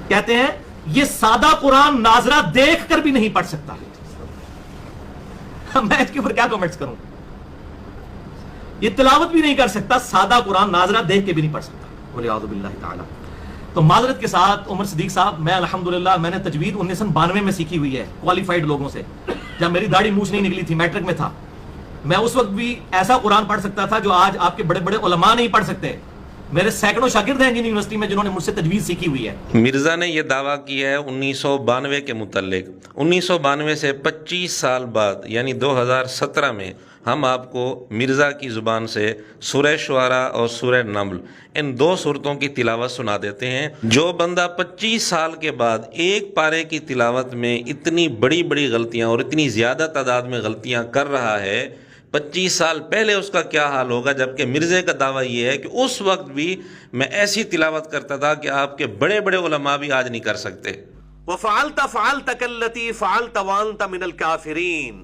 کہتے ہیں یہ سادہ قرآن ناظرہ دیکھ کر بھی نہیں پڑھ سکتا. میں اس کے اوپر کیا کمنٹس کروں؟ یہ تلاوت بھی نہیں کر سکتا، سادہ قرآن ناظرہ دیکھ کے بھی نہیں پڑھ سکتا. وَلِعَوْذُ بِاللَّهِ تعالیٰ. تو معذرت کے ساتھ عمر صدیق صاحب، میں الحمدللہ میں نے تجوید 1992 میں سیکھی ہوئی ہے کوالیفائڈ لوگوں سے، جب میری داڑھی مونچھ نہیں نکلی تھی، میٹرک میں تھا. میں اس وقت بھی ایسا قرآن پڑھ سکتا تھا جو آج آپ کے بڑے بڑے علماء نہیں پڑھ سکتے. میرے سینکڑوں شاگرد ہیں جن یونیورسٹی میں جنہوں نے مجھ سے تجوید سیکھی ہوئی ہے. مرزا نے یہ دعویٰ کیا ہے 1992 کے متعلق. 1992 سے 25 سال بعد یعنی 2017 میں ہم آپ کو مرزا کی زبان سے سورہ شعراء اور سورہ نمل ان 2 سورتوں کی تلاوت سنا دیتے ہیں. جو بندہ 25 سال کے بعد ایک پارے کی تلاوت میں اتنی بڑی بڑی غلطیاں اور اتنی زیادہ تعداد میں غلطیاں کر رہا ہے، 25 سال پہلے اس کا کیا حال ہوگا؟ جبکہ مرزے کا دعویٰ یہ ہے کہ اس وقت بھی میں ایسی تلاوت کرتا تھا کہ آپ کے بڑے بڑے علماء بھی آج نہیں کر سکتے. وَفَعَلْتَ فَعَلْتَكَ الَّتِي فَعَلْتَ وَأَنْتَ مِنَ الْكَافِرِينَ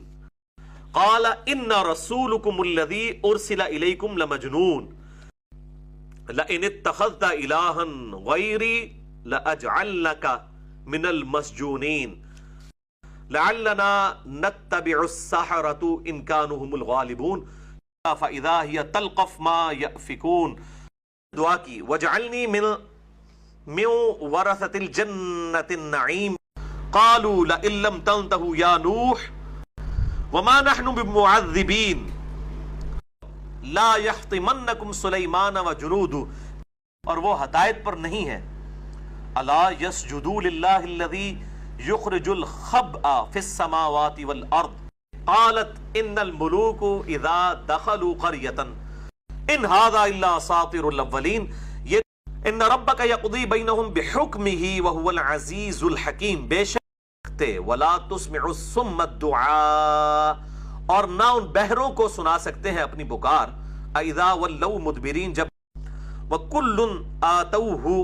قَالَ إِنَّ رَسُولُكُمُ الَّذِي أُرْسِلَ إِلَيْكُمْ لَمَجْنُونَ لَئِنِ اتَّخَذْتَ إِلَٰهًا غَيْرِي لَأَجْعَلَنَّكَ مِنَ الْمَسْجُونِينَ لعلنا نتبع السحرة إن كانوا هم الغالبون فإذا هي تلقف ما يأفكون. دعا کی وجعلنی من ورثة الجنة النعیم قالوا لئن لم تنتهوا يا نوح وما نحن بمعذبين لا يحطمنكم سلیمان وجنوده. اور وہ ہدایت پر نہیں ہے. الا يسجدوا للہ الذی یخرج الخبء فی السماوات والارض قالت ان الملوک اذا دخلوا قریۃ ان ھذا الا اساطیر الاولین. یہ ان ربک یقضی بینہم بحکمہ وہو العزیز الحکیم. بے شک ولا تسمع الصم الدعاء، اور نہ ان بہروں کو سنا سکتے ہیں اپنی پکار. اذا ولوا مدبرین، جب وکل آتوہ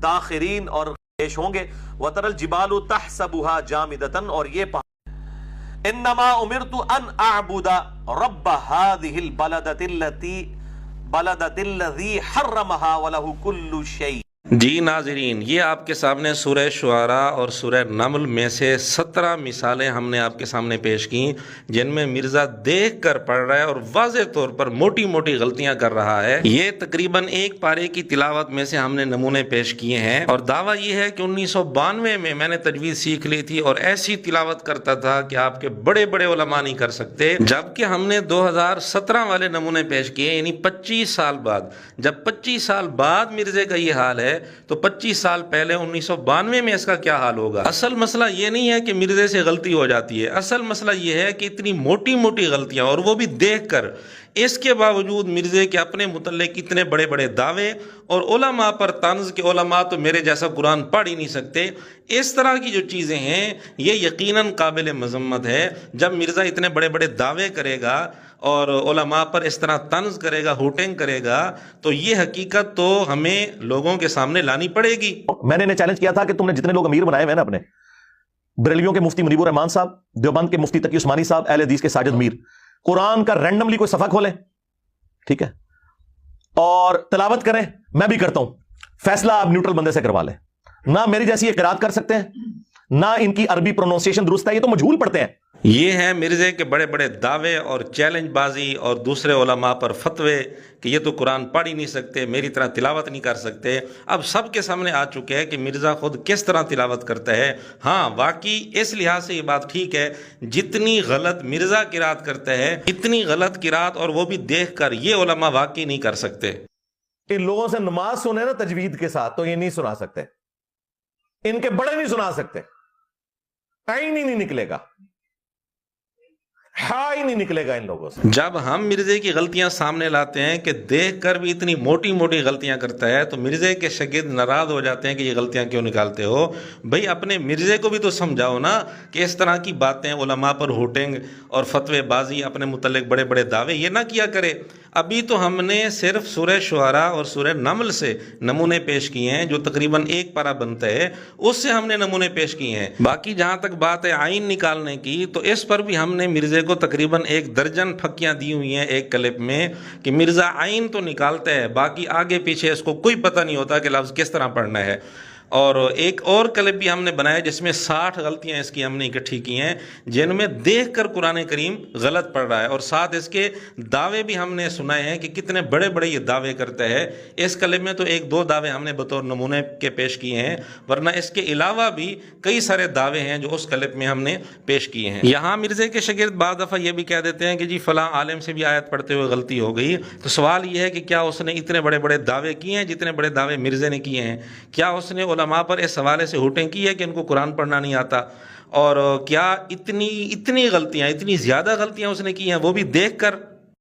داخرین، اور پیش ہوں گے. وَتَرَى الْجِبَالُ تَحْسَبُهَا جَامِدَةً، اور یہ پہاڑ انما امرت ان اعبد رب هذه البلدة الذي حرمها وله كل شيء. جی ناظرین، یہ آپ کے سامنے سورہ شعراء اور سورہ نمل میں سے 17 مثالیں ہم نے آپ کے سامنے پیش کی جن میں مرزا دیکھ کر پڑھ رہا ہے اور واضح طور پر موٹی موٹی غلطیاں کر رہا ہے. یہ تقریباً ایک پارے کی تلاوت میں سے ہم نے نمونے پیش کیے ہیں، اور دعویٰ یہ ہے کہ 1992 میں میں نے تجوید سیکھ لی تھی اور ایسی تلاوت کرتا تھا کہ آپ کے بڑے بڑے علماء نہیں کر سکتے. جبکہ ہم نے 2017 والے نمونے پیش کیے، یعنی 25 سال بعد. جب 25 سال بعد مرزے کا یہ حال ہے تو 25 سال پہلے 1992 میں اس کا کیا حال ہوگا؟ اصل مسئلہ یہ نہیں ہے کہ مرزے سے غلطی ہو جاتی ہے، اصل مسئلہ یہ ہے کہ اتنی موٹی موٹی غلطیاں، اور وہ بھی دیکھ کر. اس کے باوجود مرزے کے اپنے متعلق اتنے بڑے بڑے دعوے اور علماء پر طنز کہ علماء تو میرے جیسا قرآن پڑھ ہی نہیں سکتے. اس طرح کی جو چیزیں ہیں یہ یقیناً قابل مذمت ہے. جب مرزا اتنے بڑے بڑے دعوے کرے گا اور علماء پر اس طرح طنز کرے گا، ہوٹنگ کرے گا، تو یہ حقیقت تو ہمیں لوگوں کے سامنے لانی پڑے گی. میں نے انہیں چیلنج کیا تھا کہ تم نے جتنے لوگ امیر بنائے ہوئے نا اپنے، بریلویوں کے مفتی منیب الرحمان صاحب، دیوبند کے مفتی تقی عثمانی صاحب، اہل حدیث کے ساجد میر، قرآن کا رینڈملی کوئی صفحہ کھولیں، ٹھیک ہے، اور تلاوت کریں. میں بھی کرتا ہوں، فیصلہ آپ نیوٹرل بندے سے کروا لیں. نہ میری جیسی یہ قرات کر سکتے ہیں، نہ ان کی عربی پروننسیشن درست ہے، یہ تو مجہول پڑھتے ہیں. یہ ہیں مرزے کے بڑے بڑے دعوے اور چیلنج بازی اور دوسرے علماء پر فتوے کہ یہ تو قرآن پڑھ ہی نہیں سکتے، میری طرح تلاوت نہیں کر سکتے. اب سب کے سامنے آ چکے ہیں کہ مرزا خود کس طرح تلاوت کرتا ہے. ہاں واقعی اس لحاظ سے یہ بات ٹھیک ہے، جتنی غلط مرزا قرات کرتا ہے اتنی غلط قرات اور وہ بھی دیکھ کر یہ علماء واقعی نہیں کر سکتے. ان لوگوں سے نماز سنے نا تجوید کے ساتھ تو یہ نہیں سنا سکتے، ان کے بڑے نہیں سنا سکتے، ٹائم ہی نہیں نکلے گا، ہی نہیں نکلے گا ان لوگوں سے. جب ہم مرزے کی غلطیاں سامنے لاتے ہیں کہ دیکھ کر بھی اتنی موٹی موٹی غلطیاں کرتا ہے تو مرزے کے شاگرد ناراض ہو جاتے ہیں کہ یہ غلطیاں کیوں نکالتے ہو. بھئی اپنے مرزے کو بھی تو سمجھاؤ نا کہ اس طرح کی باتیں، علماء پر ہوٹنگ اور فتوے بازی، اپنے متعلق بڑے بڑے دعوے یہ نہ کیا کرے. ابھی تو ہم نے صرف سورہ شعراء اور سورہ نمل سے نمونے پیش کیے ہیں جو تقریباً ایک پارہ بنتا ہے، اس سے ہم نے نمونے پیش کیے ہیں. باقی جہاں تک بات ہے آئین نکالنے کی تو اس پر بھی ہم نے مرزے کو تقریباً 1 درجن پھکیاں دی ہوئی ہیں ایک کلپ میں کہ مرزا آئین تو نکالتا ہے، باقی آگے پیچھے اس کو کوئی پتہ نہیں ہوتا کہ لفظ کس طرح پڑھنا ہے. اور ایک اور کلپ بھی ہم نے بنایا جس میں 60 غلطیاں اس کی ہم نے اکٹھی کی ہیں جن میں دیکھ کر قرآن کریم غلط پڑھ رہا ہے، اور ساتھ اس کے دعوے بھی ہم نے سنائے ہیں کہ کتنے بڑے بڑے یہ دعوے کرتا ہے۔ اس کلپ میں تو ایک دو دعوے ہم نے بطور نمونے کے پیش کیے ہیں، ورنہ اس کے علاوہ بھی کئی سارے دعوے ہیں جو اس کلپ میں ہم نے پیش کیے ہیں۔ یہاں مرزے کے شاگرد بعض دفعہ یہ بھی کہہ دیتے ہیں کہ جی فلاں عالم سے بھی آیت پڑھتے ہوئے غلطی ہو گئی، تو سوال یہ ہے کہ کیا اس نے اتنے بڑے بڑے دعوے کیے ہیں جتنے بڑے دعوے مرزے نے کیے ہیں؟ کیا اس نے علماء پر اس حوالے سے ہوٹیں کی ہے کہ ان کو قرآن پڑھنا نہیں آتا؟ اور کیا اتنی غلطیاں، اتنی زیادہ غلطیاں اس نے کی ہیں وہ بھی دیکھ کر